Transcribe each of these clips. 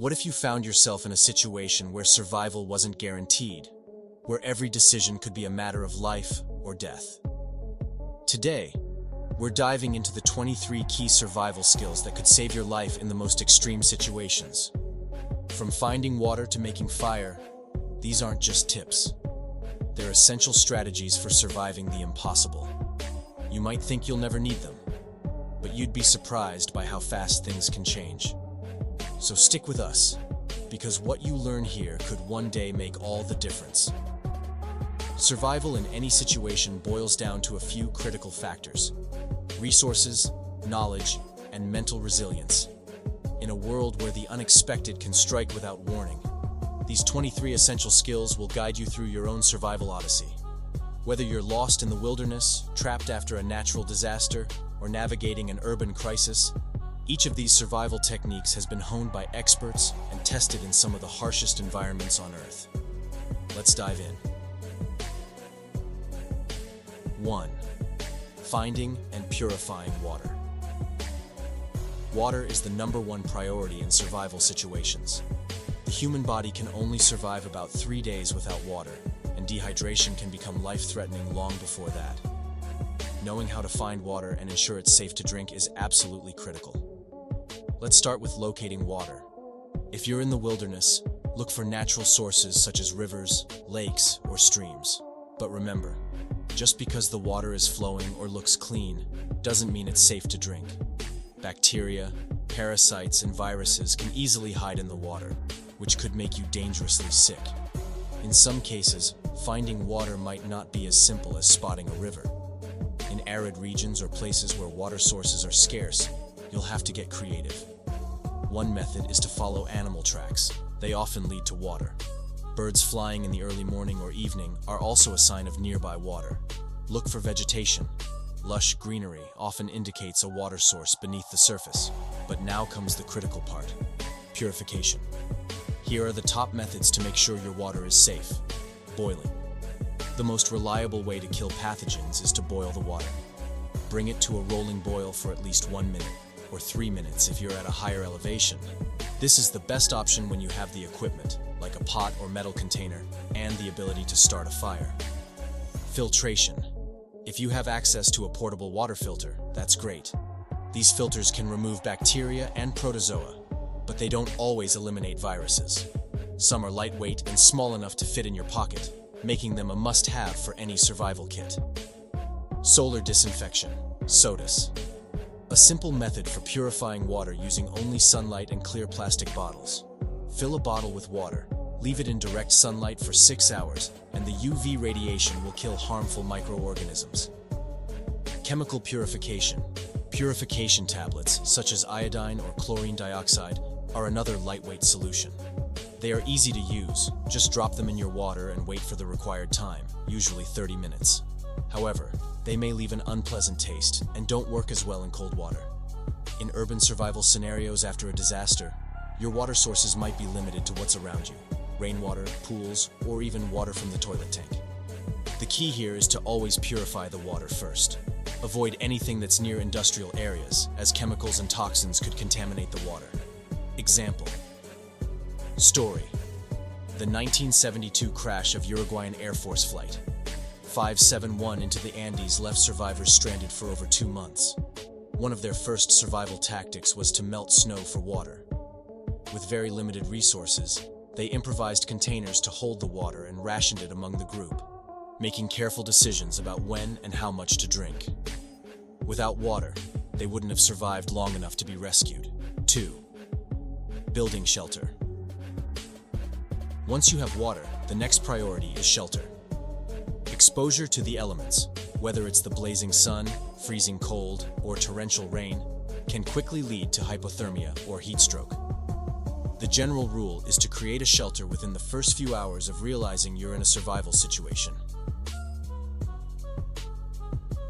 What if you found yourself in a situation where survival wasn't guaranteed, where every decision could be a matter of life or death? Today, we're diving into the 23 key survival skills that could save your life in the most extreme situations. From finding water to making fire, these aren't just tips. They're essential strategies for surviving the impossible. You might think you'll never need them, but you'd be surprised by how fast things can change. So stick with us, because what you learn here could one day make all the difference. Survival in any situation boils down to a few critical factors: resources, knowledge, and mental resilience. In a world where the unexpected can strike without warning, these 23 essential skills will guide you through your own survival odyssey. Whether you're lost in the wilderness, trapped after a natural disaster, or navigating an urban crisis, each of these survival techniques has been honed by experts and tested in some of the harshest environments on Earth. Let's dive in. 1. Finding and purifying water. Water is the #1 priority in survival situations. The human body can only survive about 3 days without water, and dehydration can become life-threatening long before that. Knowing how to find water and ensure it's safe to drink is absolutely critical. Let's start with locating water. If you're in the wilderness, look for natural sources such as rivers, lakes, or streams. But remember, just because the water is flowing or looks clean doesn't mean it's safe to drink. Bacteria, parasites, and viruses can easily hide in the water, which could make you dangerously sick. In some cases, finding water might not be as simple as spotting a river. In arid regions or places where water sources are scarce, you'll have to get creative. One method is to follow animal tracks. They often lead to water. Birds flying in the early morning or evening are also a sign of nearby water. Look for vegetation. Lush greenery often indicates a water source beneath the surface. But now comes the critical part: purification. Here are the top methods to make sure your water is safe. Boiling. The most reliable way to kill pathogens is to boil the water. Bring it to a rolling boil for at least 1 minute, or 3 minutes if you're at a higher elevation. This is the best option when you have the equipment, like a pot or metal container, and the ability to start a fire. Filtration. If you have access to a portable water filter, that's great. These filters can remove bacteria and protozoa, but they don't always eliminate viruses. Some are lightweight and small enough to fit in your pocket, making them a must-have for any survival kit. Solar disinfection, SODIS. A simple method for purifying water using only sunlight and clear plastic bottles. Fill a bottle with water, leave it in direct sunlight for 6 hours, and the UV radiation will kill harmful microorganisms. Chemical purification. Purification tablets, such as iodine or chlorine dioxide, are another lightweight solution. They are easy to use. Just drop them in your water and wait for the required time, usually 30 minutes. However, they may leave an unpleasant taste and don't work as well in cold water. In urban survival scenarios after a disaster, your water sources might be limited to what's around you: rainwater, pools, or even water from the toilet tank. The key here is to always purify the water first. Avoid anything that's near industrial areas, as chemicals and toxins could contaminate the water. Example. Story: the 1972 crash of Uruguayan Air Force Flight 571 into the Andes left survivors stranded for over 2 months. One of their first survival tactics was to melt snow for water. With very limited resources, they improvised containers to hold the water and rationed it among the group, making careful decisions about when and how much to drink. Without water, they wouldn't have survived long enough to be rescued. 2. Building shelter. Once you have water, the next priority is shelter. Exposure to the elements, whether it's the blazing sun, freezing cold, or torrential rain, can quickly lead to hypothermia or heat stroke. The general rule is to create a shelter within the first few hours of realizing you're in a survival situation.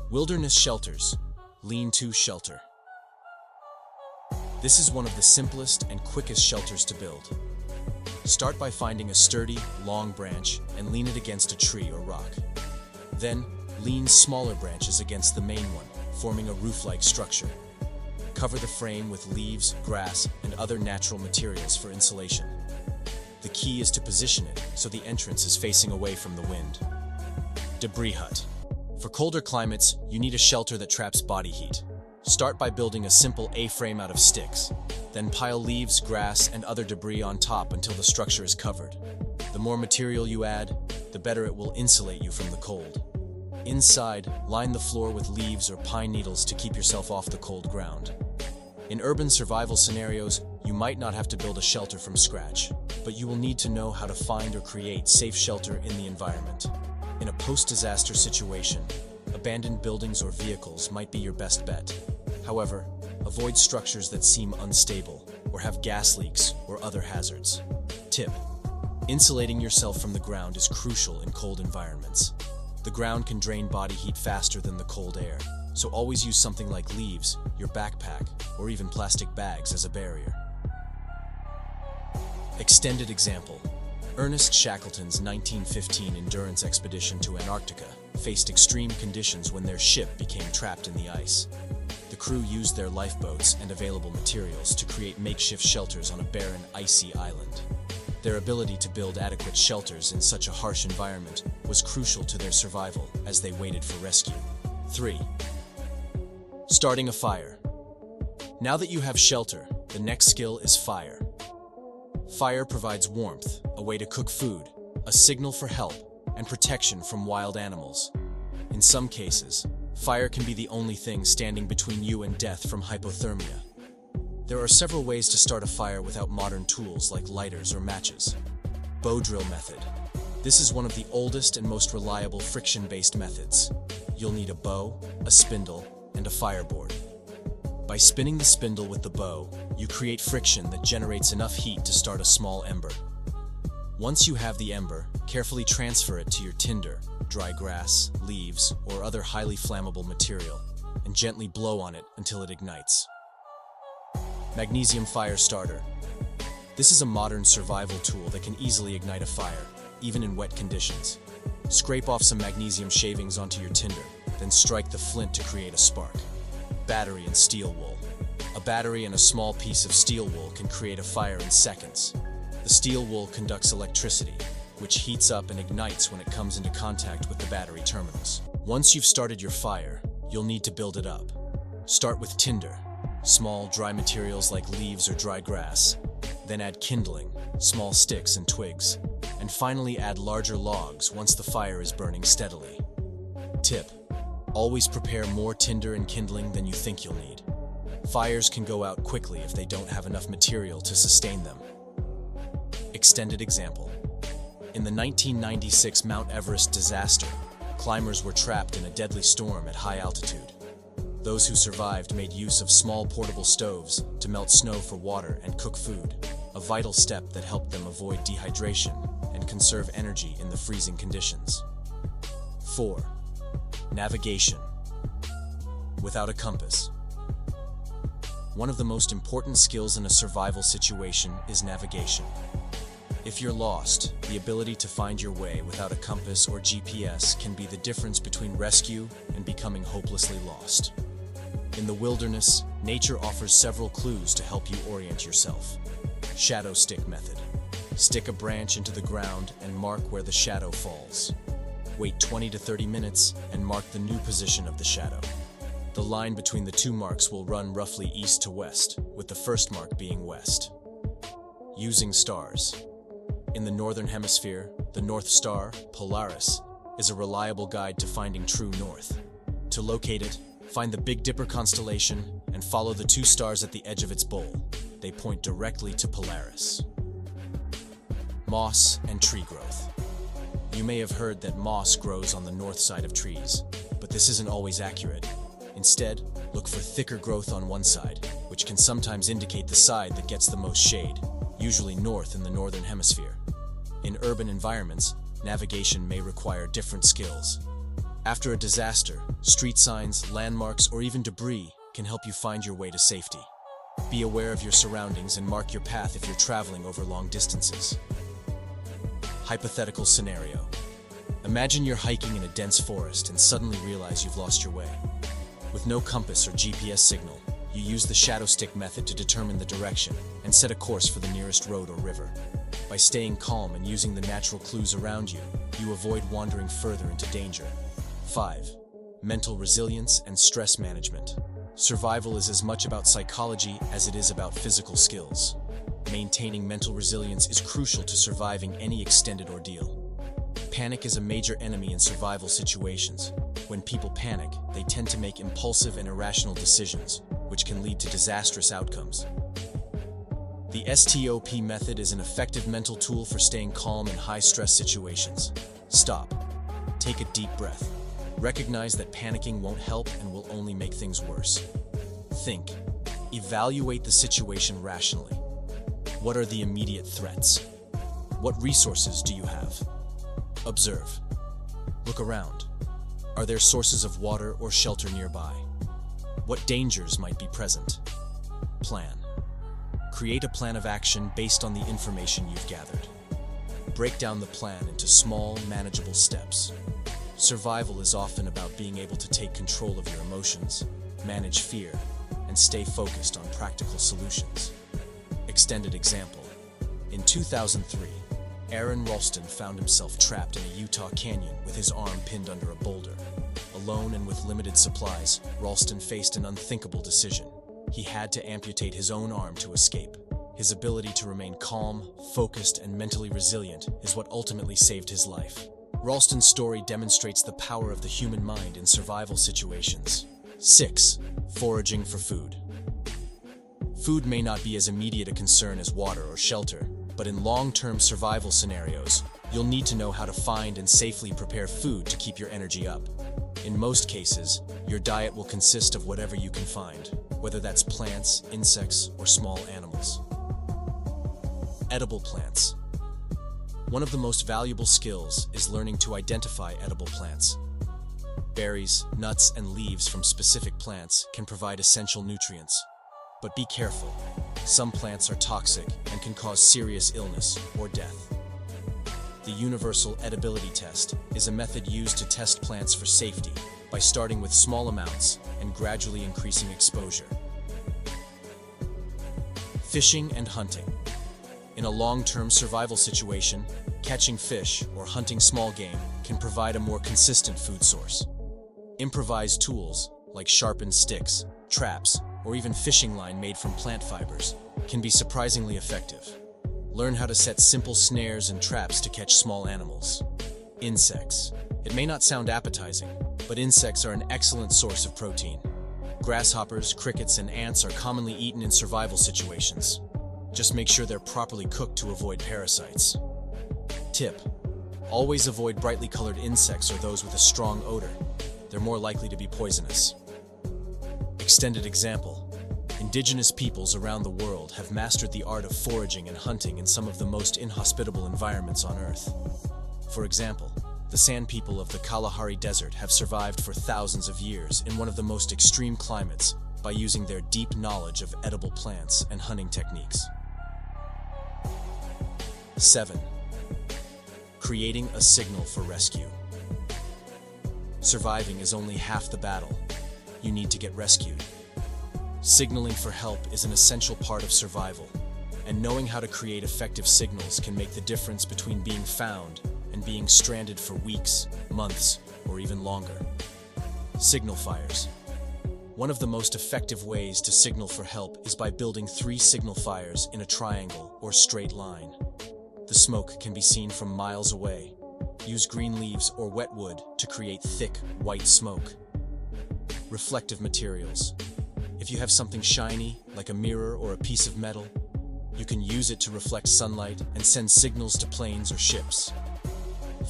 Wilderness shelters, lean-to shelter. This is one of the simplest and quickest shelters to build. Start by finding a sturdy, long branch and lean it against a tree or rock. Then, lean smaller branches against the main one, forming a roof-like structure. Cover the frame with leaves, grass, and other natural materials for insulation. The key is to position it so the entrance is facing away from the wind. Debris hut. For colder climates, you need a shelter that traps body heat. Start by building a simple A-frame out of sticks. Then pile leaves, grass, and other debris on top until the structure is covered. The more material you add, the better it will insulate you from the cold. Inside, line the floor with leaves or pine needles to keep yourself off the cold ground. In urban survival scenarios, you might not have to build a shelter from scratch, but you will need to know how to find or create safe shelter in the environment. In a post-disaster situation, abandoned buildings or vehicles might be your best bet. However, avoid structures that seem unstable or have gas leaks or other hazards. Tip: insulating yourself from the ground is crucial in cold environments. The ground can drain body heat faster than the cold air, so always use something like leaves, your backpack, or even plastic bags as a barrier. Extended example. Ernest Shackleton's 1915 endurance expedition to Antarctica faced extreme conditions when their ship became trapped in the ice. The crew used their lifeboats and available materials to create makeshift shelters on a barren, icy island. Their ability to build adequate shelters in such a harsh environment was crucial to their survival as they waited for rescue. 3. Starting a fire. Now that you have shelter, the next skill is fire. Fire provides warmth, a way to cook food, a signal for help, and protection from wild animals. In some cases, fire can be the only thing standing between you and death from hypothermia. There are several ways to start a fire without modern tools like lighters or matches. Bow drill method. This is one of the oldest and most reliable friction-based methods. You'll need a bow, a spindle, and a fireboard. By spinning the spindle with the bow, you create friction that generates enough heat to start a small ember. Once you have the ember, carefully transfer it to your tinder, dry grass, leaves, or other highly flammable material, and gently blow on it until it ignites. Magnesium fire starter. This is a modern survival tool that can easily ignite a fire, even in wet conditions. Scrape off some magnesium shavings onto your tinder, then strike the flint to create a spark. Battery and steel wool. A battery and a small piece of steel wool can create a fire in seconds. The steel wool conducts electricity, which heats up and ignites when it comes into contact with the battery terminals. Once you've started your fire, you'll need to build it up. Start with tinder, small dry materials like leaves or dry grass. Then add kindling, small sticks and twigs. And finally add larger logs once the fire is burning steadily. Tip: always prepare more tinder and kindling than you think you'll need. Fires can go out quickly if they don't have enough material to sustain them. Extended example. In the 1996 Mount Everest disaster, climbers were trapped in a deadly storm at high altitude. Those who survived made use of small portable stoves to melt snow for water and cook food, a vital step that helped them avoid dehydration and conserve energy in the freezing conditions. 4. Navigation. Without a compass. One of the most important skills in a survival situation is navigation. If you're lost, the ability to find your way without a compass or GPS can be the difference between rescue and becoming hopelessly lost. In the wilderness, nature offers several clues to help you orient yourself. Shadow stick method. Stick a branch into the ground and mark where the shadow falls. Wait 20 to 30 minutes and mark the new position of the shadow. The line between the two marks will run roughly east to west, with the first mark being west. Using stars. In the Northern Hemisphere, the North Star, Polaris, is a reliable guide to finding true north. To locate it, find the Big Dipper constellation and follow the two stars at the edge of its bowl. They point directly to Polaris. Moss and tree growth. You may have heard that moss grows on the north side of trees, but this isn't always accurate. Instead, look for thicker growth on one side, which can sometimes indicate the side that gets the most shade, usually north in the Northern Hemisphere. In urban environments, navigation may require different skills. After a disaster, street signs, landmarks, or even debris can help you find your way to safety. Be aware of your surroundings and mark your path if you're traveling over long distances. Hypothetical scenario. Imagine you're hiking in a dense forest and suddenly realize you've lost your way. With no compass or GPS signal, You use the shadow stick method to determine the direction and set a course for the nearest road or river. By staying calm and using the natural clues around you, you avoid wandering further into danger. 5. Mental resilience and stress management. Survival is as much about psychology as it is about physical skills. Maintaining mental resilience is crucial to surviving any extended ordeal. Panic is a major enemy in survival situations. When people panic, they tend to make impulsive and irrational decisions, which can lead to disastrous outcomes. The STOP method is an effective mental tool for staying calm in high-stress situations. Stop. Take a deep breath. Recognize that panicking won't help and will only make things worse. Think. Evaluate the situation rationally. What are the immediate threats? What resources do you have? Observe. Look around. Are there sources of water or shelter nearby? What dangers might be present? Plan. Create a plan of action based on the information you've gathered. Break down the plan into small, manageable steps. Survival is often about being able to take control of your emotions, manage fear, and stay focused on practical solutions. Extended example. In 2003, Aaron Ralston found himself trapped in a Utah canyon with his arm pinned under a boulder. Alone and with limited supplies, Ralston faced an unthinkable decision. He had to amputate his own arm to escape. His ability to remain calm, focused, and mentally resilient is what ultimately saved his life. Ralston's story demonstrates the power of the human mind in survival situations. 6. Foraging for food. Food may not be as immediate a concern as water or shelter, but in long-term survival scenarios, you'll need to know how to find and safely prepare food to keep your energy up. In most cases, your diet will consist of whatever you can find, whether that's plants, insects, or small animals. Edible plants. One of the most valuable skills is learning to identify edible plants. Berries, nuts, and leaves from specific plants can provide essential nutrients. But be careful. Some plants are toxic and can cause serious illness or death. The universal edibility test is a method used to test plants for safety by starting with small amounts and gradually increasing exposure. Fishing and hunting. In a long-term survival situation, catching fish or hunting small game can provide a more consistent food source. Improvised tools, like sharpened sticks, traps, or even fishing line made from plant fibers, can be surprisingly effective. Learn how to set simple snares and traps to catch small animals. Insects. It may not sound appetizing, but insects are an excellent source of protein. Grasshoppers, crickets, and ants are commonly eaten in survival situations. Just make sure they're properly cooked to avoid parasites. Tip: always avoid brightly colored insects or those with a strong odor. They're more likely to be poisonous. Extended example. Indigenous peoples around the world have mastered the art of foraging and hunting in some of the most inhospitable environments on Earth. For example, the San people of the Kalahari Desert have survived for thousands of years in one of the most extreme climates by using their deep knowledge of edible plants and hunting techniques. 7. Creating a signal for rescue. Surviving is only half the battle. You need to get rescued. Signaling for help is an essential part of survival, and knowing how to create effective signals can make the difference between being found and being stranded for weeks, months, or even longer. Signal fires. One of the most effective ways to signal for help is by building 3 signal fires in a triangle or straight line. The smoke can be seen from miles away. Use green leaves or wet wood to create thick, white smoke. Reflective materials. If you have something shiny, like a mirror or a piece of metal, you can use it to reflect sunlight and send signals to planes or ships.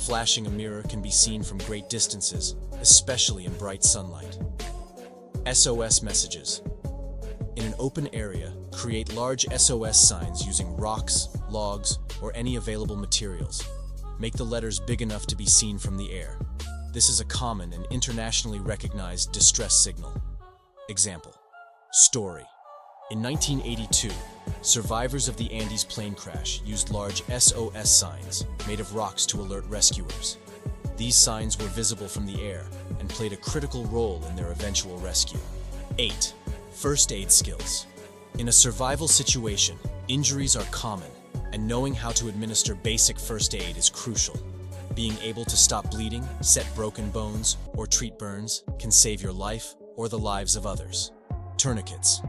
Flashing a mirror can be seen from great distances, especially in bright sunlight. SOS messages. In an open area, create large SOS signs using rocks, logs, or any available materials. Make the letters big enough to be seen from the air. This is a common and internationally recognized distress signal. Example. Story. In 1982, survivors of the Andes plane crash used large SOS signs made of rocks to alert rescuers. These signs were visible from the air and played a critical role in their eventual rescue. 8. First aid skills. In a survival situation, injuries are common, and knowing how to administer basic first aid is crucial. Being able to stop bleeding, set broken bones, or treat burns can save your life or the lives of others. Tourniquets.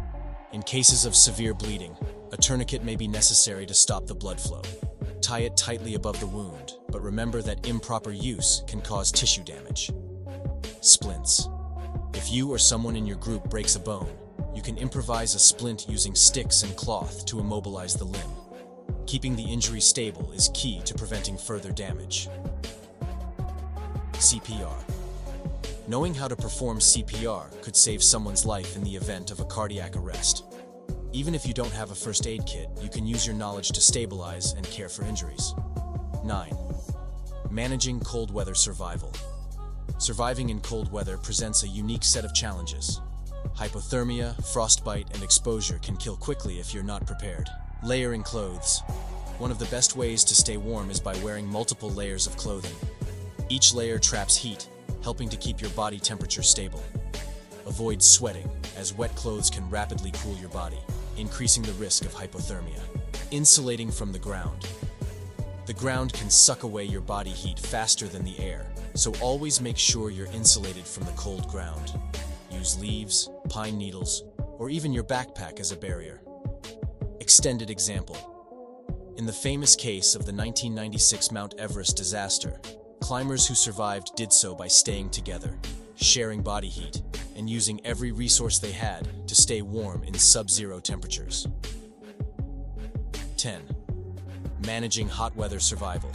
In cases of severe bleeding, a tourniquet may be necessary to stop the blood flow. Tie it tightly above the wound, but remember that improper use can cause tissue damage. Splints. If you or someone in your group breaks a bone, you can improvise a splint using sticks and cloth to immobilize the limb. Keeping the injury stable is key to preventing further damage. CPR. Knowing how to perform CPR could save someone's life in the event of a cardiac arrest. Even if you don't have a first aid kit, you can use your knowledge to stabilize and care for injuries. 9. Managing cold weather survival. Surviving in cold weather presents a unique set of challenges. Hypothermia, frostbite, and exposure can kill quickly if you're not prepared. Layering clothes. One of the best ways to stay warm is by wearing multiple layers of clothing. Each layer traps heat, helping to keep your body temperature stable. Avoid sweating, as wet clothes can rapidly cool your body, increasing the risk of hypothermia. Insulating from the ground. The ground can suck away your body heat faster than the air, so always make sure you're insulated from the cold ground. Use leaves, pine needles, or even your backpack as a barrier. Extended example. In the famous case of the 1996 Mount Everest disaster, climbers who survived did so by staying together, sharing body heat, and using every resource they had to stay warm in sub-zero temperatures. 10. Managing hot weather survival.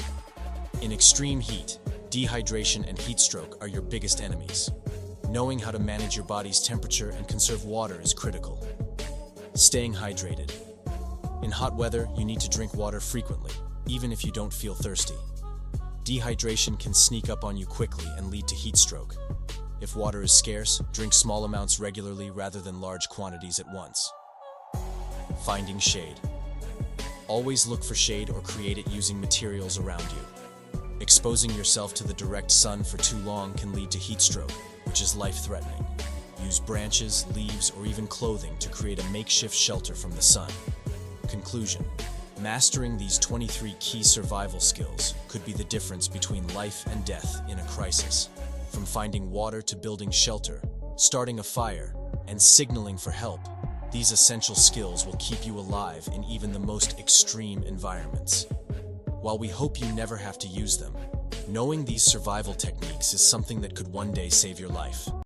In extreme heat, dehydration and heat stroke are your biggest enemies. Knowing how to manage your body's temperature and conserve water is critical. Staying hydrated. In hot weather, you need to drink water frequently, even if you don't feel thirsty. Dehydration can sneak up on you quickly and lead to heat stroke. If water is scarce, drink small amounts regularly rather than large quantities at once. Finding shade. Always look for shade or create it using materials around you. Exposing yourself to the direct sun for too long can lead to heat stroke, which is life-threatening. Use branches, leaves, or even clothing to create a makeshift shelter from the sun. Conclusion. Mastering these 23 key survival skills could be the difference between life and death in a crisis. From finding water to building shelter, starting a fire, and signaling for help, these essential skills will keep you alive in even the most extreme environments. While we hope you never have to use them, knowing these survival techniques is something that could one day save your life.